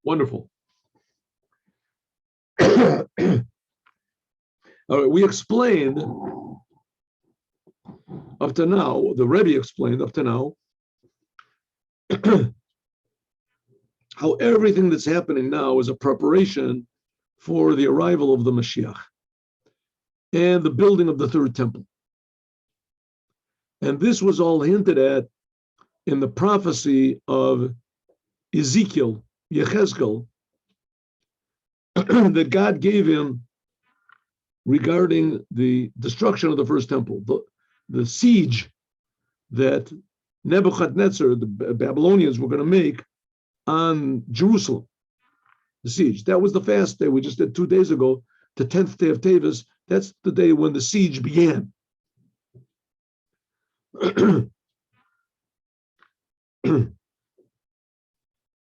Wonderful. All right, we explained up to now, the Rebbe explained up to now, how everything that's happening now is a preparation for the arrival of the Mashiach and the building of the third temple. And this was all hinted at in the prophecy of Ezekiel, Yechezkel, that God gave him regarding the destruction of the first temple, the siege that Nebuchadnezzar, the Babylonians, were going to make on Jerusalem. The siege. That was the fast day we just did 2 days ago, the 10th day of Teves. That's the day when the siege began.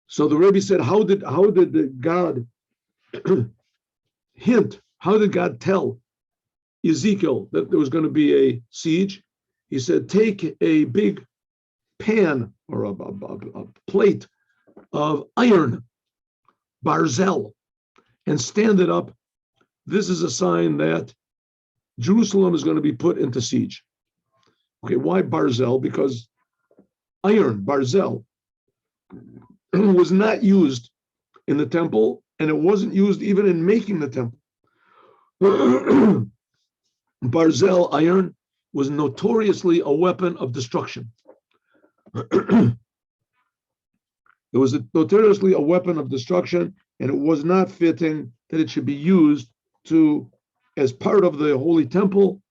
So the Rebbe said, how did God hint? How did God tell Ezekiel that there was going to be a siege? He said, take a big pan or a plate of iron, barzel, and stand it up. This is a sign that Jerusalem is going to be put into siege. Okay, why barzel? Because iron, barzel, was not used in the temple, and it wasn't used even in making the temple. Barzel, iron, was notoriously a weapon of destruction. It was notoriously a weapon of destruction, and it was not fitting that it should be used as part of the holy temple,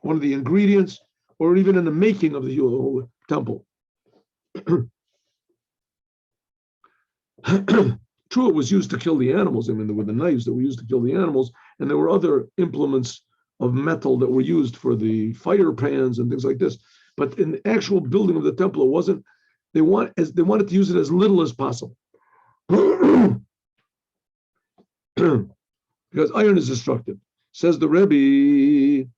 one of the ingredients, or even in the making of the holy temple. True, it was used to kill the animals. I mean, there were the knives that were used to kill the animals, and there were other implements of metal that were used for the fire pans and things like this. But in the actual building of the temple, it wasn't. They wanted to use it as little as possible, because iron is destructive. Says the Rebbe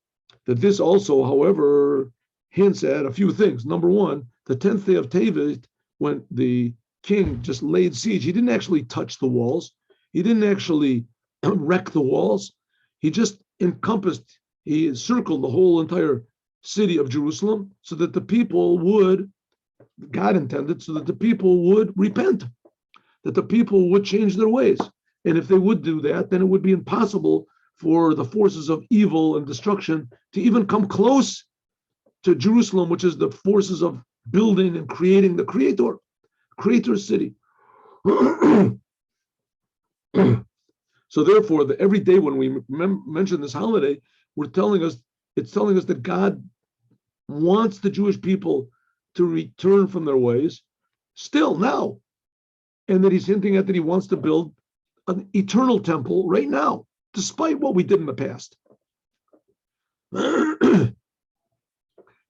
that this also, however, hints at a few things. Number one, the 10th day of Tevet, when the king just laid siege, he didn't actually touch the walls. He didn't actually wreck the walls. He just he encircled the whole entire city of Jerusalem so that the people would, God intended, so that the people would repent, that the people would change their ways. And if they would do that, then it would be impossible for the forces of evil and destruction to even come close to Jerusalem, which is the forces of building and creating the creator city. So therefore, every day when we mention this holiday, it's telling us that God wants the Jewish people to return from their ways still now, and that he's hinting at that he wants to build an eternal temple right now, despite what we did in the past. And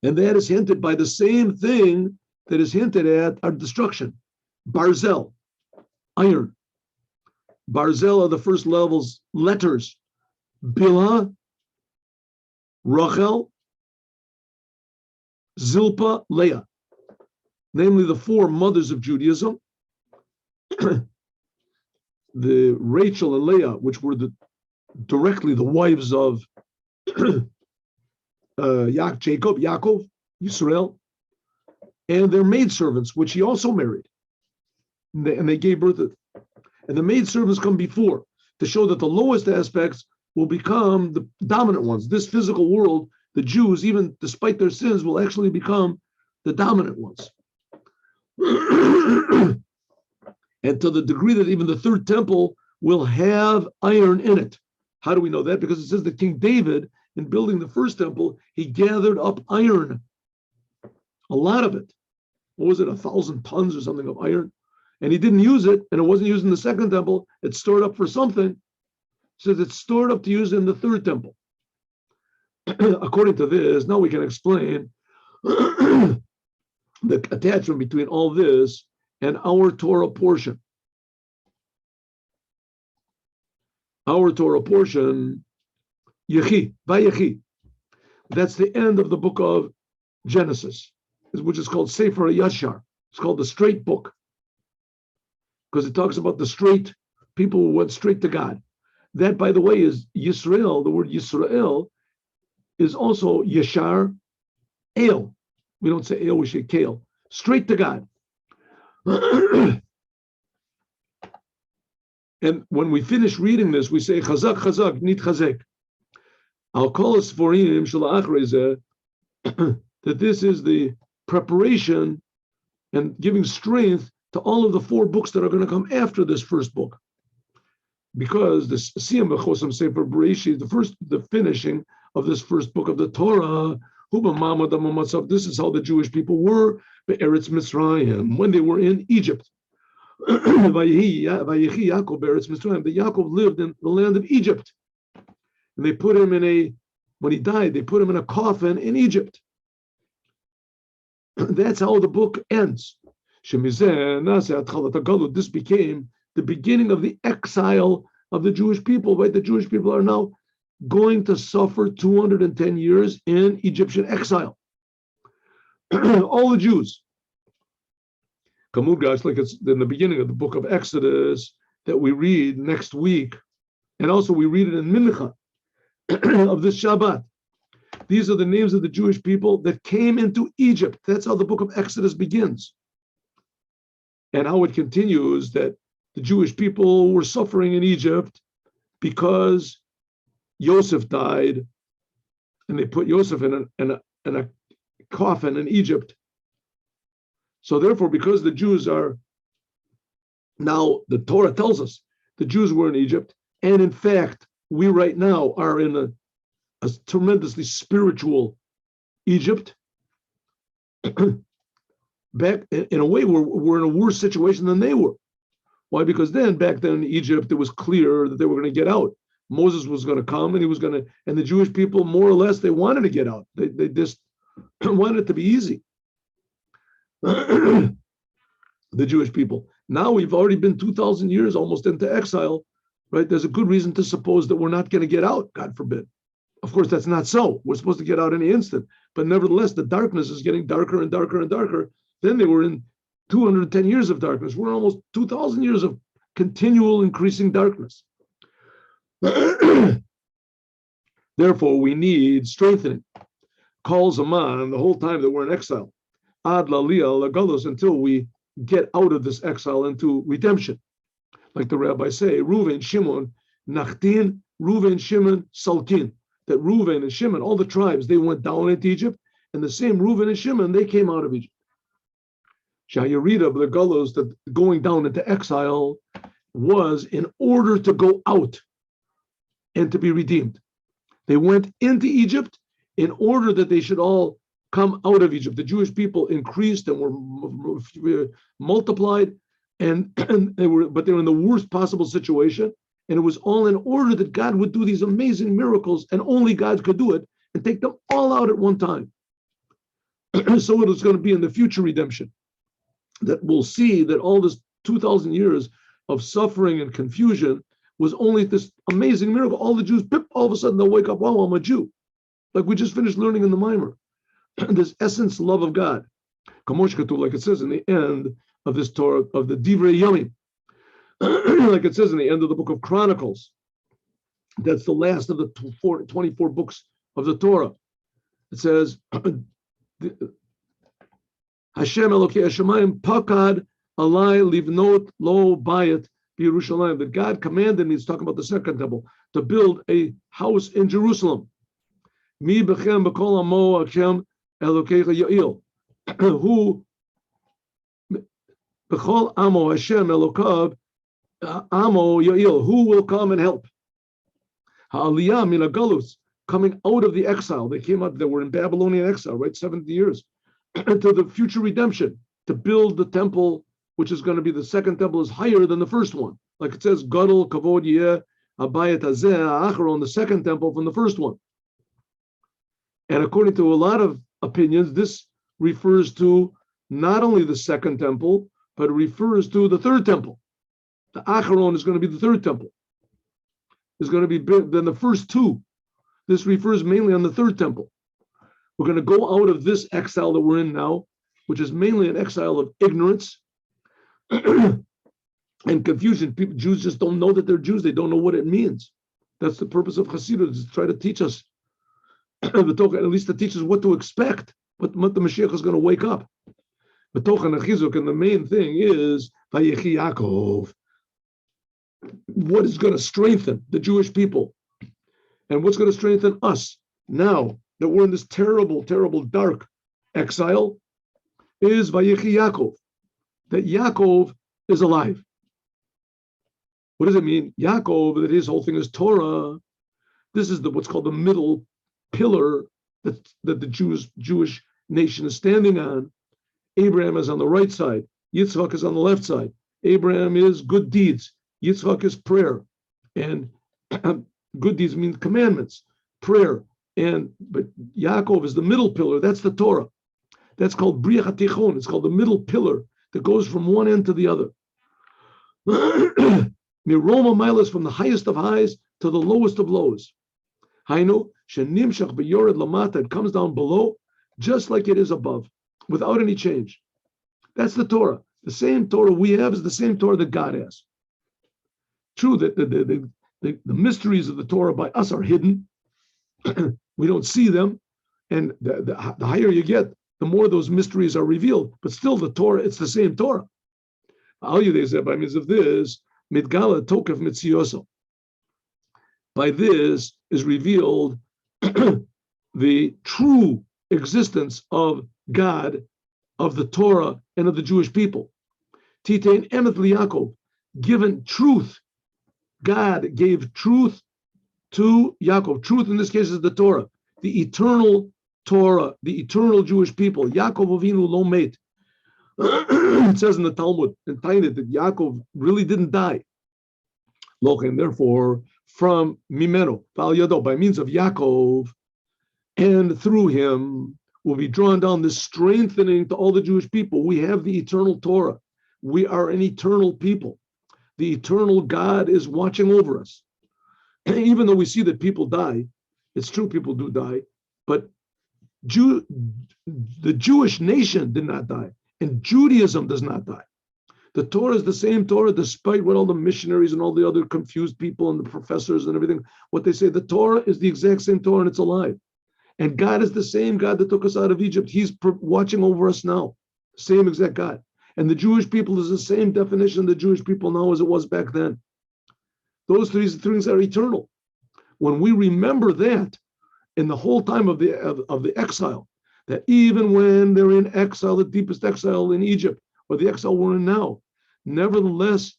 that is hinted by the same thing that is hinted at our destruction. Barzel, iron. Barzel are the first levels letters. Bila, Rachel, Zilpah, Leah. Namely the four mothers of Judaism. The Rachel and Leah, which were directly the wives of Yaakov, Yisrael, and their maidservants, which he also married. And they gave birth to, and the maidservants come before to show that the lowest aspects will become the dominant ones. This physical world, the Jews, even despite their sins, will actually become the dominant ones. And to the degree that even the third temple will have iron in it. How do we know that? Because it says that King David, in building the first temple, he gathered up iron, a lot of it. What was it, 1,000 tons or something of iron? And he didn't use it, and it wasn't used in the second temple. It's stored up for something. It says it's stored up to use in the third temple. According to this, now we can explain the attachment between all this and our Torah portion. Our Torah portion, Vayechi. That's the end of the book of Genesis, which is called Sefer Yashar. It's called the straight book. because it talks about the straight people who went straight to God. That, by the way, is Yisrael. The word Yisrael is also Yeshar El. We don't say El, we say Kale. Straight to God. And when we finish reading this, we say Chazak, Chazak, Nit Chazek. I'll call us Forim Shalach that this is the preparation and giving strength to all of the 4 books that are going to come after this first book. Because the Siyam B'Chosam Sefer Bereshit, the finishing of this first book of the Torah, this is how the Jewish people were Be'eretz Mitzrayim, when they were in Egypt. Yaakov Be'eretz Mitzrayim, that Yaakov lived in the land of Egypt. And they put him when he died, they put him in a coffin in Egypt. That's how the book ends. This became the beginning of the exile of the Jewish people, right? The Jewish people are now going to suffer 210 years in Egyptian exile. All the Jews. Kamugash, like it's in the beginning of the book of Exodus that we read next week, and also we read it in Mincha of this Shabbat. These are the names of the Jewish people that came into Egypt. That's how the book of Exodus begins. And how it continues that the Jewish people were suffering in Egypt because Yosef died, and they put Yosef in a coffin in Egypt. So therefore, because the Jews are now, the Torah tells us the Jews were in Egypt, and in fact, we right now are in a tremendously spiritual Egypt. Back in a way, we're in a worse situation than they were. Why? Because back then in Egypt, it was clear that they were going to get out. Moses was going to come, and and the Jewish people, more or less, they wanted to get out. They just wanted it to be easy. The Jewish people. Now we've already been 2,000 years almost into exile, right? There's a good reason to suppose that we're not going to get out, God forbid. Of course, that's not so. We're supposed to get out any instant. But nevertheless, the darkness is getting darker and darker and darker. Then they were in 210 years of darkness. We're almost 2,000 years of continual increasing darkness. Therefore, we need strengthening. Calls a man the whole time that we're in exile. Ad laliyah lagalos, until we get out of this exile into redemption. Like the rabbis say, Reuven, Shimon, Nachtin, Reuven, Shimon, Salkin. That Reuven and Shimon, all the tribes, they went down into Egypt, and the same Reuven and Shimon, they came out of Egypt. Shayarida, the Galos, that going down into exile was in order to go out and to be redeemed. They went into Egypt in order that they should all come out of Egypt. The Jewish people increased and were multiplied, but they were in the worst possible situation. And it was all in order that God would do these amazing miracles, and only God could do it, and take them all out at one time. So it was going to be in the future redemption that we'll see that all this 2,000 years of suffering and confusion was only this amazing miracle. All the Jews, all of a sudden they'll wake up, wow, I'm a Jew. Like we just finished learning in the Mimer. This essence, love of God. Like it says in the end of this Torah, of the Divrei Yomim. Like it says in the end of the book of Chronicles. That's the last of the 24 books of the Torah. It says, Hashem Elokei Hashemayim pakad alai livnot lo bayit b'Yerushalayim. That God commanded me, he's talking about the second temple, to build a house in Jerusalem. Mi bechem b'kol amo Hashem Elokeicha Ya'il. Who b'chol amo Hashem Elokav Amo Ya'il, who will come and help? Ha'aliyah min galus, coming out of the exile. They came out, they were in Babylonian exile, right? 70 years. To the future redemption, to build the temple, which is going to be the second temple, is higher than the first one. Like it says, Gadol Kavod Yeh Abayat Hazeh Acharon, the second temple from the first one. And according to a lot of opinions, this refers to not only the second temple, but it refers to the third temple. The Acharon is going to be the third temple. It's going to be bigger than the first two. This refers mainly on the third temple. We're going to go out of this exile that we're in now, which is mainly an exile of ignorance, and confusion. People, Jews just don't know that they're Jews. They don't know what it means. That's the purpose of Hasidut, is to try to teach us, at least to teach us what to expect, what the Mashiach is going to wake up. And the main thing is Vayechi Yaakov. What is going to strengthen the Jewish people? And what's going to strengthen us now that we're in this terrible, terrible, dark exile is Vayechi Yaakov, that Yaakov is alive. What does it mean? Yaakov, that his whole thing is Torah. This is what's called the middle pillar that the Jewish nation is standing on. Abraham is on the right side. Yitzchak is on the left side. Abraham is good deeds. Yitzchak is prayer. And good deeds mean commandments, prayer. But Yaakov is the middle pillar. That's the Torah. That's called Bria HaTichon. It's called the middle pillar that goes from one end to the other. Miroma Milas, from the highest of highs to the lowest of lows. Hainu, Shenimshach B'yored Lamata, it comes down below just like it is above, without any change. That's the Torah. The same Torah we have is the same Torah that God has. True that the mysteries of the Torah by us are hidden. We don't see them. And the higher you get, the more those mysteries are revealed. But still, the Torah, it's the same Torah. Al Yudei, by means of this, Midgala Tokef Mitzioso. By this is revealed the true existence of God, of the Torah, and of the Jewish people. Titain Emet Yaakov, given truth. God gave truth to Yaakov. Truth in this case is the Torah, the eternal Torah, the eternal Jewish people. Yaakov Avinu lo meit. It says in the Talmud, in Tainit, that Yaakov really didn't die. And therefore, from Mimeno, by means of Yaakov, and through him, will be drawn down this strengthening to all the Jewish people. We have the eternal Torah. We are an eternal people. The eternal God is watching over us. Even though we see that people die, it's true, people do die, but the Jewish nation did not die, and Judaism does not die. The Torah is the same Torah, despite what all the missionaries and all the other confused people and the professors and everything, what they say, the Torah is the exact same Torah and it's alive. And God is the same God that took us out of Egypt. He's watching over us now, same exact God. And the Jewish people is the same definition of the Jewish people now as it was back then. Those three things are eternal. When we remember that, in the whole time of the exile, that even when they're in exile, the deepest exile in Egypt, or the exile we're in now, nevertheless,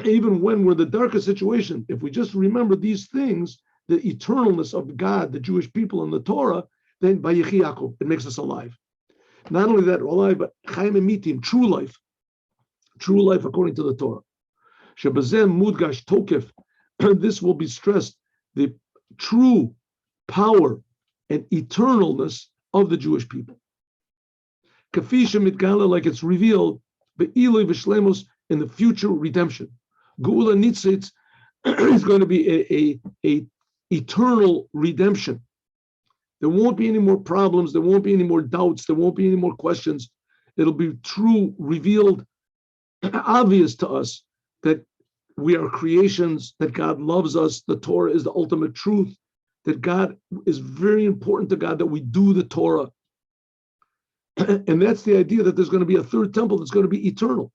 even when we're in the darkest situation, if we just remember these things, the eternalness of God, the Jewish people, and the Torah, then by Yechi Yaakov, it makes us alive. Not only that, alive, but Chaim Emitim, true life according to the Torah. Shebazem Mudgash Tokef, this will be stressed, the true power and eternalness of the Jewish people. Kafisha Mitgala, like it's revealed, Be'iloi V'Shlemos, in the future redemption. Geula Nitzitz is going to be a eternal redemption. There won't be any more problems. There won't be any more doubts. There won't be any more questions. It'll be true, revealed, obvious to us that we are creations, that God loves us. The Torah is the ultimate truth, that God is very important to God, that we do the Torah. And that's the idea that there's going to be a third temple that's going to be eternal.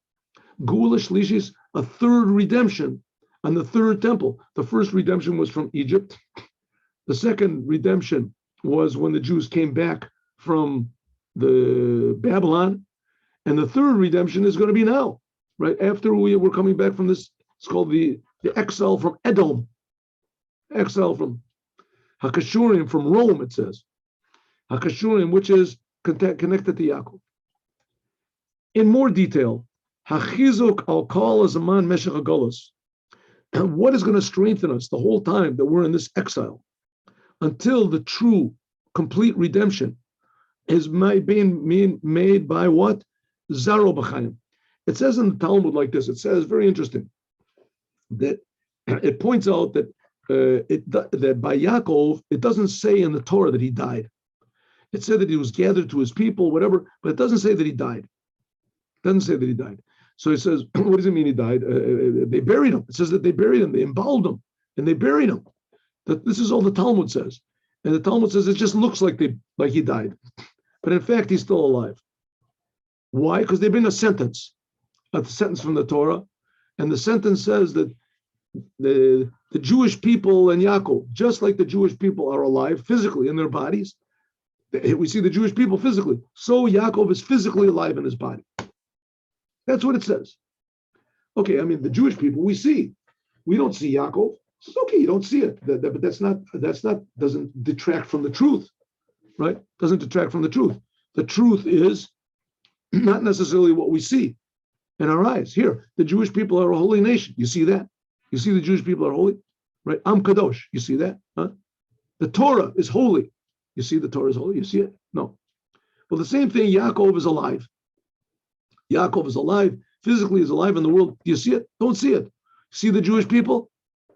Geula Shlishis, a third redemption on the third temple. The first redemption was from Egypt. The second redemption was when the Jews came back from the Babylon. And the third redemption is going to be now, right? After we're coming back from this, it's called the exile from Edom. Exile from Hakashurim, from Rome, it says. Hakashurim, which is connected to Yaakov. In more detail, Hachizuk al kol azaman meshech hagolos. What is going to strengthen us the whole time that we're in this exile until the true, complete redemption is being made by what? Zaro b'chaim. It says in the Talmud like this. It says, very interesting, that it points out that that by Yaakov, it doesn't say in the Torah that he died. It said that he was gathered to his people, whatever, but it doesn't say that he died. It doesn't say that he died. So he says, what does it mean he died? They buried him. It says that they buried him. They embalmed him and they buried him. This is all the Talmud says. And the Talmud says it just looks like he died. But in fact, he's still alive. Why? Because they bring a sentence from the Torah. And the sentence says that the Jewish people and Yaakov, just like the Jewish people are alive physically in their bodies, we see the Jewish people physically. So Yaakov is physically alive in his body. That's what it says. Okay, I mean, the Jewish people we see. We don't see Yaakov. It's okay, you don't see it. But doesn't detract from the truth, right? Doesn't detract from the truth. The truth is not necessarily what we see in our eyes. Here, the Jewish people are a holy nation. You see that? You see the Jewish people are holy, right? Am Kadosh. You see that? Huh? The Torah is holy. You see the Torah is holy? You see it? No. Well, the same thing, Yaakov is alive. Yaakov is alive, physically is alive in the world. Do you see it? Don't see it. See the Jewish people?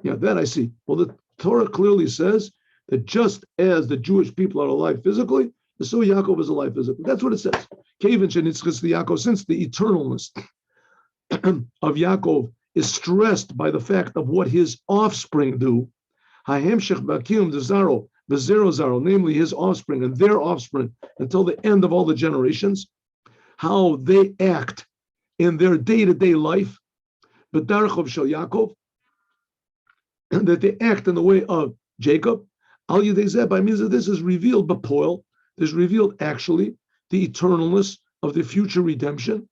Yeah, that I see. Well, the Torah clearly says that just as the Jewish people are alive physically, so Yaakov is alive physically. That's what it says. Since the eternalness of Yaakov is stressed by the fact of what his offspring do, namely his offspring and their offspring until the end of all the generations, how they act in their day-to-day life, b'darach of shel Yaakov, that they act in the way of Jacob. Al yedei zeh, by means of this, is revealed b'poel. There's revealed actually the eternalness of the future redemption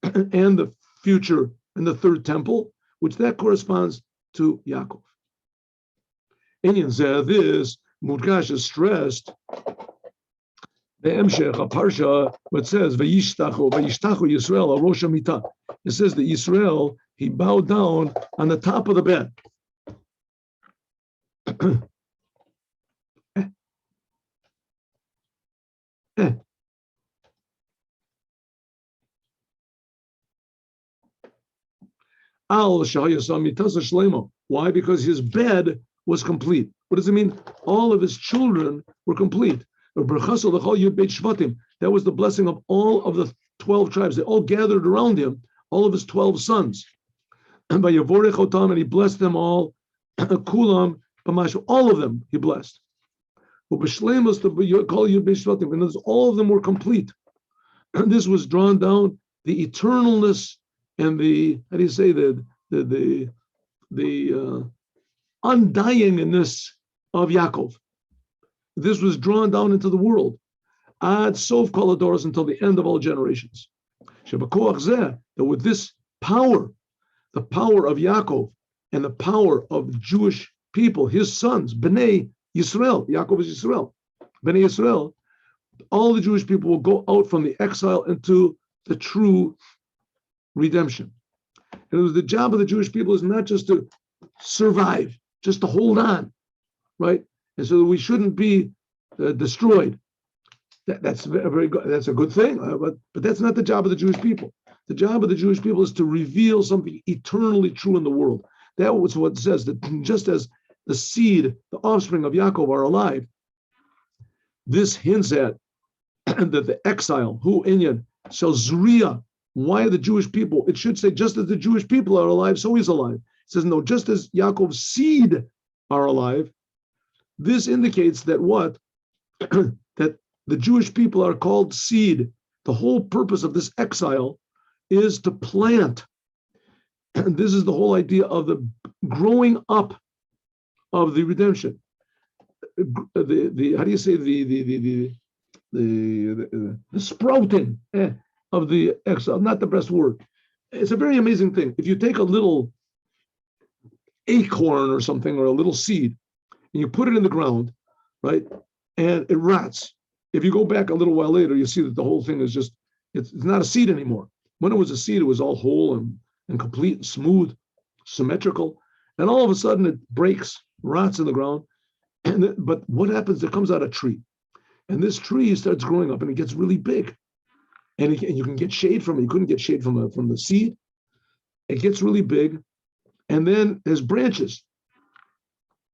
and the future and the third temple, which that corresponds to Yaakov. Inyan zeh, this mudgash is stressed. The Emshech, a parsha, what says Vayishtachu Yisrael Rosh Hamita. It says that Yisrael, he bowed down on the top of the bed. Why? Because his bed was complete. What does it mean? All of his children were complete. That was the blessing of all of the 12 tribes. They all gathered around him, all of his 12 sons. And he blessed them all. Kulam, all of them he blessed. And all of them were complete. And this was drawn down the eternalness and the undyingness of Yaakov. This was drawn down into the world. Ad sof kol hadoros, until the end of all generations. That with this power, the power of Yaakov and the power of the Jewish people, his sons, Bnei Yisrael, Yaakov is Yisrael, Bnei Yisrael, all the Jewish people will go out from the exile into the true redemption. And it was the job of the Jewish people is not just to survive, just to hold on, right? And so we shouldn't be destroyed. That's very good. That's a good thing, but that's not the job of the Jewish people. The job of the Jewish people is to reveal something eternally true in the world. That was what it says, that just as the seed, the offspring of Yaakov are alive, this hints at that the exile, who inyan, shall zriya, why the Jewish people, it should say just as the Jewish people are alive, so he's alive. It says no, just as Yaakov's seed are alive. This indicates that what? That the Jewish people are called seed. The whole purpose of this exile is to plant. And this is the whole idea of the growing up of the redemption. The how do you say the sprouting of the exile? Not the best word. It's a very amazing thing. If you take a little acorn or something, or a little seed, and you put it in the ground, right, and it rots. If you go back a little while later, you see that the whole thing is just, it's not a seed anymore. When it was a seed, it was all whole and complete, and smooth, symmetrical. And all of a sudden it breaks, rots in the ground. But what happens? It comes out a tree. And this tree starts growing up and it gets really big. And you can get shade from it. You couldn't get shade from the seed. It gets really big. And then there's branches.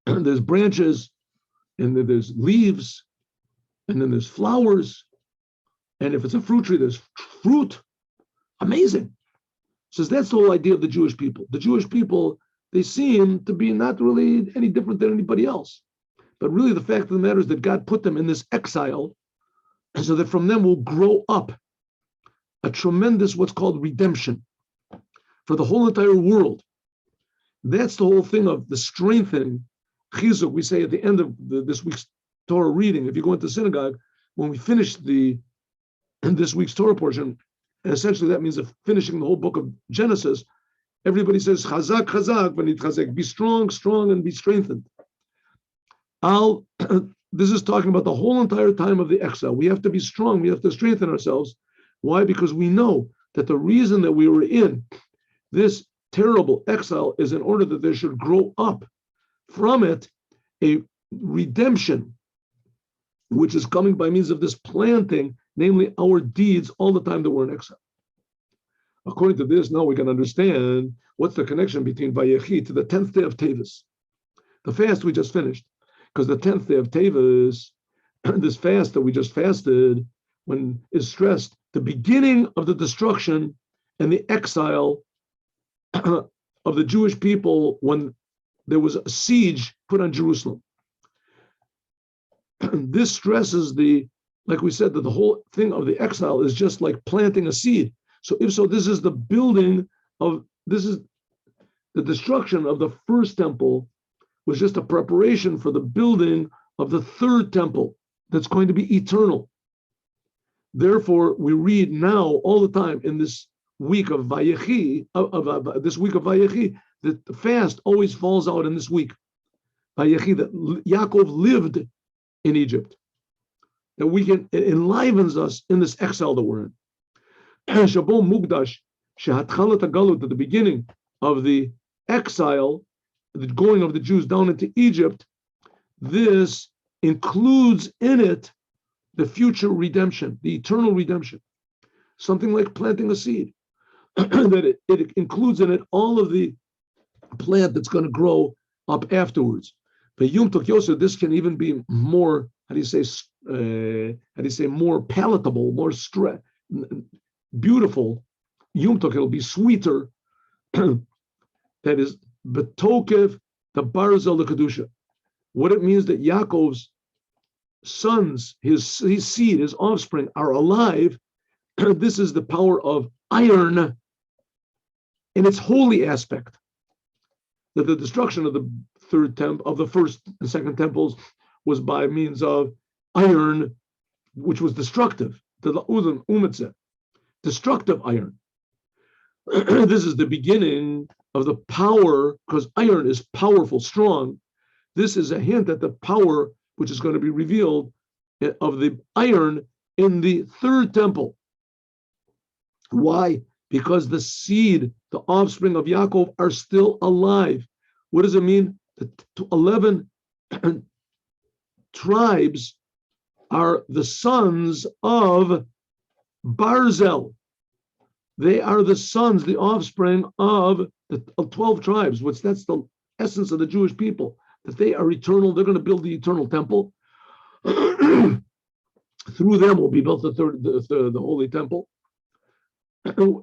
There's branches, and then there's leaves, and then there's flowers. And if it's a fruit tree, there's fruit. Amazing. Says that's the whole idea of the Jewish people. The Jewish people, they seem to be not really any different than anybody else. But really the fact of the matter is that God put them in this exile so that from them will grow up a tremendous what's called redemption for the whole entire world. That's the whole thing of the strengthening. Chizuk, we say at the end of this week's Torah reading, if you go into synagogue, when we finish this week's Torah portion, and essentially that means finishing the whole book of Genesis, everybody says, Chazak, Chazak, v'nitchazek, be strong, strong, and be strengthened. This is talking about the whole entire time of the exile. We have to be strong, we have to strengthen ourselves. Why? Because we know that the reason that we were in this terrible exile is in order that there should grow up from it a redemption, which is coming by means of this planting, namely our deeds all the time that we're in exile. According to this, now we can understand what's the connection between Vayechi to the 10th day of Tevis. The fast we just finished, because the 10th day of Tevis, this fast that we just fasted, when is stressed, the beginning of the destruction and the exile of the Jewish people when there was a siege put on Jerusalem. This stresses like we said, that the whole thing of the exile is just like planting a seed. So if so, this is the destruction of the first temple was just a preparation for the building of the third temple that's going to be eternal. Therefore, we read now all the time in this week of Vayechi, that the fast always falls out in this week. Vayechi, that Yaakov lived in Egypt. That it enlivens us in this exile that we're in. Shabo Mugdash, Shehatchalat Galut, at the beginning of the exile, the going of the Jews down into Egypt, this includes in it the future redemption, the eternal redemption. Something like planting a seed. That it includes in it all of the plant that's going to grow up afterwards. But Yom Tov Yosef, this can even be more, more palatable, more beautiful. Yom Tov, it'll be sweeter. That is Betokev, the Barzel, the Kedusha. What it means that Yaakov's sons, his seed, his offspring are alive. This is the power of iron in its holy aspect. That the destruction of the third temple, of the first and second temples, was by means of iron, which was destructive. Destructive iron. This is the beginning of the power, because iron is powerful, strong. This is a hint at the power which is going to be revealed of the iron in the third temple. Why? Because the seed, the offspring of Yaakov, are still alive. What does it mean? The 11 tribes are the sons of Barzel. They are the sons, the offspring of the 12 tribes, which that's the essence of the Jewish people, that they are eternal. They're going to build the eternal temple. Through them will be built the holy temple.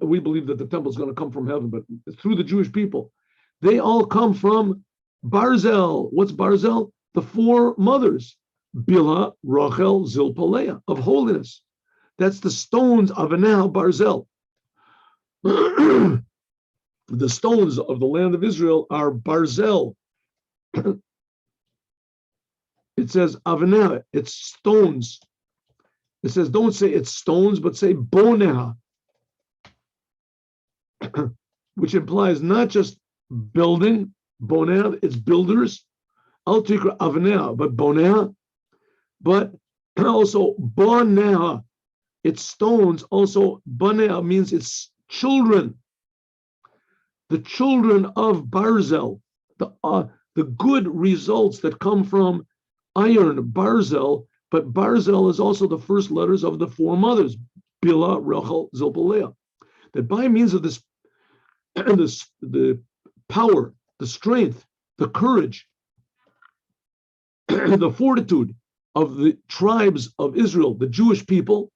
We believe that the temple is going to come from heaven, but through the Jewish people. They all come from Barzel. What's Barzel? The four mothers. Bila, Rachel, Zilpah, Leah, of holiness. That's the stones of Anah Barzel. The stones of the land of Israel are Barzel. It says Avanah, it's stones. It says, don't say it's stones, but say Bonah, which implies not just building, Bonah, it's builders, Altikra Avanah, but Bonah, but also Bonah, it's stones. Also, Bonah means it's children. The children of Barzel, the good results that come from iron, Barzel, but Barzel is also the first letters of the four mothers, Bila, Rachel, Zilpah, Leah. That by means of this, the power, the strength, the courage, the fortitude of the tribes of Israel, the Jewish people,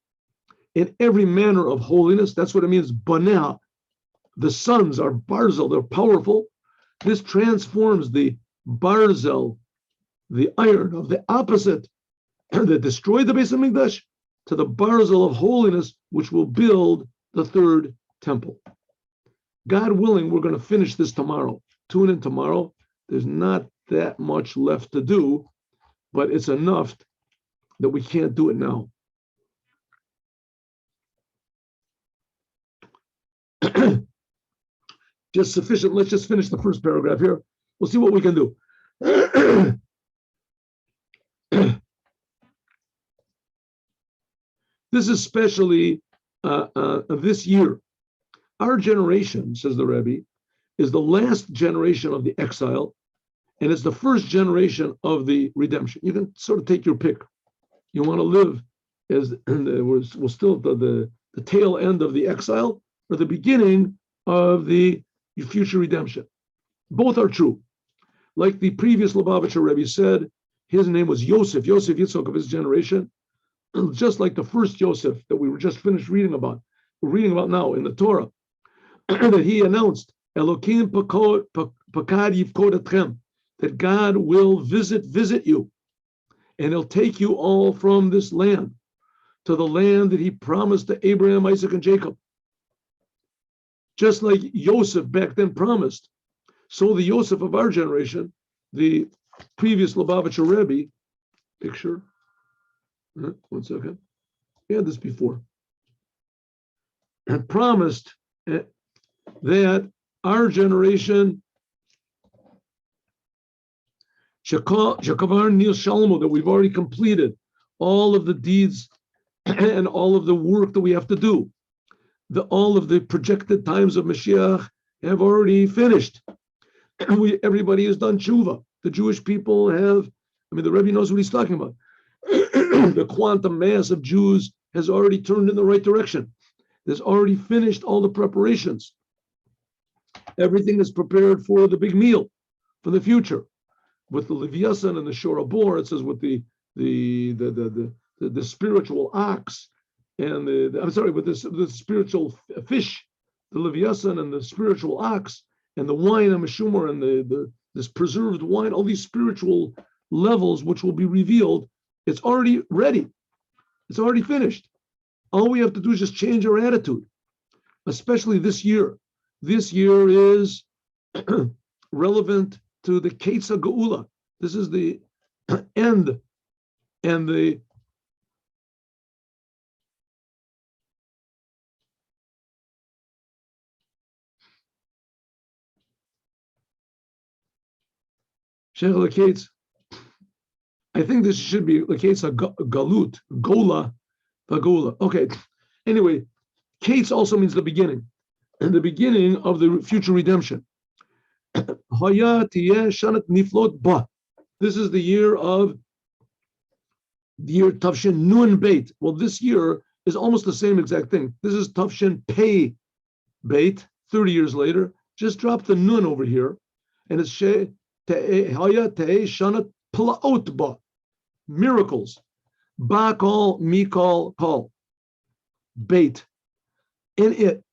in every manner of holiness, that's what it means, Banah, the sons are barzel, they're powerful. This transforms the barzel, the iron of the opposite that destroyed the Beis Hamikdash, to the barzel of holiness, which will build the third temple. God willing, we're going to finish this tomorrow. Tune in tomorrow. There's not that much left to do, but it's enough that we can't do it now. Just sufficient. Let's just finish the first paragraph here. We'll see what we can do. This is especially this year. Our generation, says the Rebbe, is the last generation of the exile, and it's the first generation of the redemption. You can sort of take your pick. You want to live as we're still at the tail end of the exile, or the beginning of the future redemption. Both are true. Like the previous Lubavitcher Rebbe said, his name was Yosef Yitzchok of his generation, just like the first Yosef that we were just finished reading about. We're reading about now in the Torah, that he announced, Elokim pakad yifkod etchem, that God will visit you, and he'll take you all from this land to the land that he promised to Abraham, Isaac, and Jacob. Just like Yosef back then promised, so the Yosef of our generation, the previous Lubavitcher Rebbe, picture, 1 second, we had this before, and promised that our generation, Shakavar Nil Shalmo, that we've already completed all of the deeds and all of the work that we have to do. All of the projected times of Mashiach have already finished. Everybody has done tshuva. The Jewish people have, the Rebbe knows what he's talking about. The quantum mass of Jews has already turned in the right direction. There's already finished all the preparations. Everything is prepared for the big meal, for the future. With the Leviathan and the Shor Bor, it says with the spiritual ox and with the spiritual fish, the Leviathan and the spiritual ox and the wine and Meshumar and this preserved wine, all these spiritual levels which will be revealed, it's already ready. It's already finished. All we have to do is just change our attitude, especially this year. This year is relevant to the Ketz HaGeula. This is the end and the Sheikh Leketz. I think this should be Leketz HaGalut, Gola, Vagola. Okay. Anyway, Ketz also means the beginning, and the beginning of the future redemption. This is the year Tavshin Nun Beit. Well, this year is almost the same exact thing. This is Tavshin Pei Beit, 30 years later. Just drop the Nun over here, and it's Haya Te'e Shanat Plaot Ba. Miracles. Ba Kal, Mikal Kal. Beit. In it,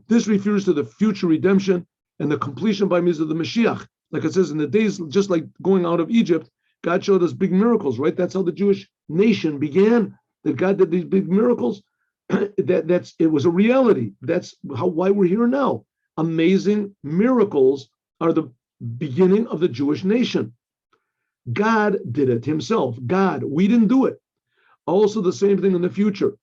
this refers to the future redemption and the completion by means of the Mashiach. Like it says in the days, just like going out of Egypt, God showed us big miracles, right? That's how the Jewish nation began, that God did these big miracles. It was a reality. That's why we're here now. Amazing miracles are the beginning of the Jewish nation. God did it himself. God, we didn't do it. Also the same thing in the future.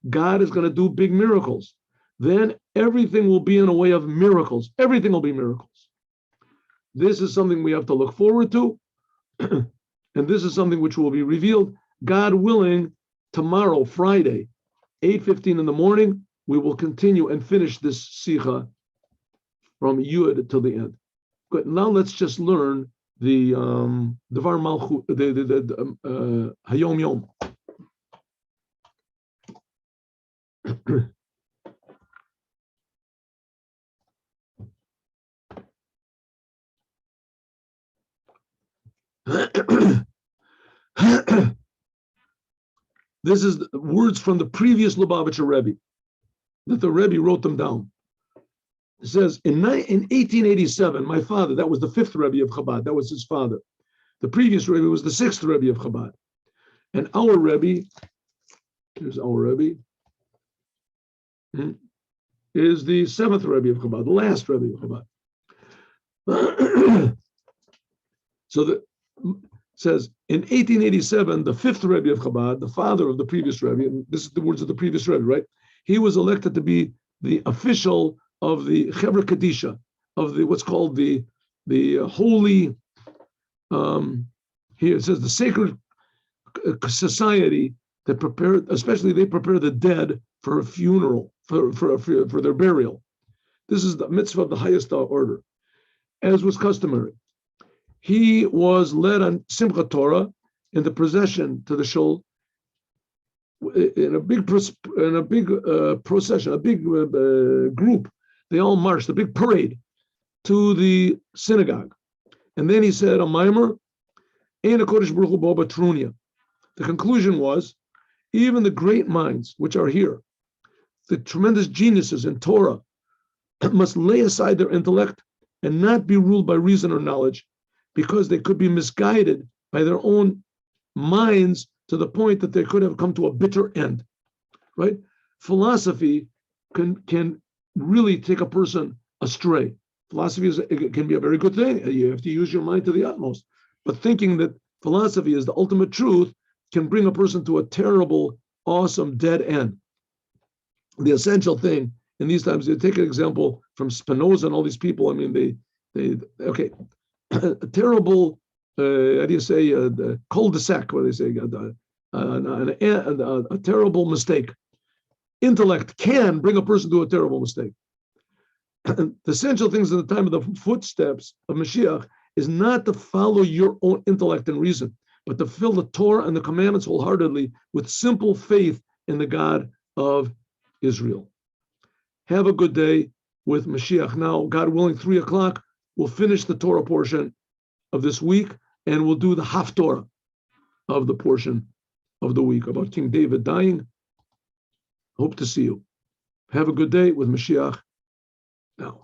God is going to do big miracles. Then everything will be in a way of miracles. Everything will be miracles. This is something we have to look forward to. And this is something which will be revealed, God willing, tomorrow, Friday, 8:15 in the morning, we will continue and finish this Sikha from Yud till the end. Good. Now let's just learn the Dvar Malchut, the Hayom Yom. This is words from the previous Lubavitcher Rebbe, that the Rebbe wrote them down. It says, in 1887, my father, that was the fifth Rebbe of Chabad, that was his father. The previous Rebbe was the sixth Rebbe of Chabad. And our Rebbe, here's our Rebbe, is the seventh Rebbe of Chabad, the last Rebbe of Chabad. So it says, in 1887, the fifth Rebbe of Chabad, the father of the previous Rebbe, and this is the words of the previous Rebbe, right? He was elected to be the official of the Chevra Kadisha, of the what's called the holy, here it says the sacred society that prepared, especially they prepare the dead for a funeral, for their burial. This is the mitzvah of the highest order, as was customary. He was led on Simchat Torah in the procession to the shul, in a big procession, a big group. They all marched, a big parade to the synagogue. And then he said, a mimer, Ein HaKodesh Baruch Hu Bo Batrunya. The conclusion was, even the great minds which are here, the tremendous geniuses in Torah, must lay aside their intellect and not be ruled by reason or knowledge, because they could be misguided by their own minds to the point that they could have come to a bitter end, right? Philosophy can really take a person astray. Philosophy can be a very good thing. You have to use your mind to the utmost. But thinking that philosophy is the ultimate truth can bring a person to a terrible, awesome, dead end. The essential thing in these times, you take an example from Spinoza and all these people. I mean, they a terrible, how do you say, cul-de-sac, what do they say, a terrible mistake. Intellect can bring a person to a terrible mistake. The essential things in the time of the footsteps of Mashiach is not to follow your own intellect and reason, but to fill the Torah and the commandments wholeheartedly with simple faith in the God of Israel. Have a good day with Mashiach. Now, God willing, 3 o'clock, we'll finish the Torah portion of this week, and we'll do the Haftorah of the portion of the week about King David dying. Hope to see you. Have a good day with Mashiach.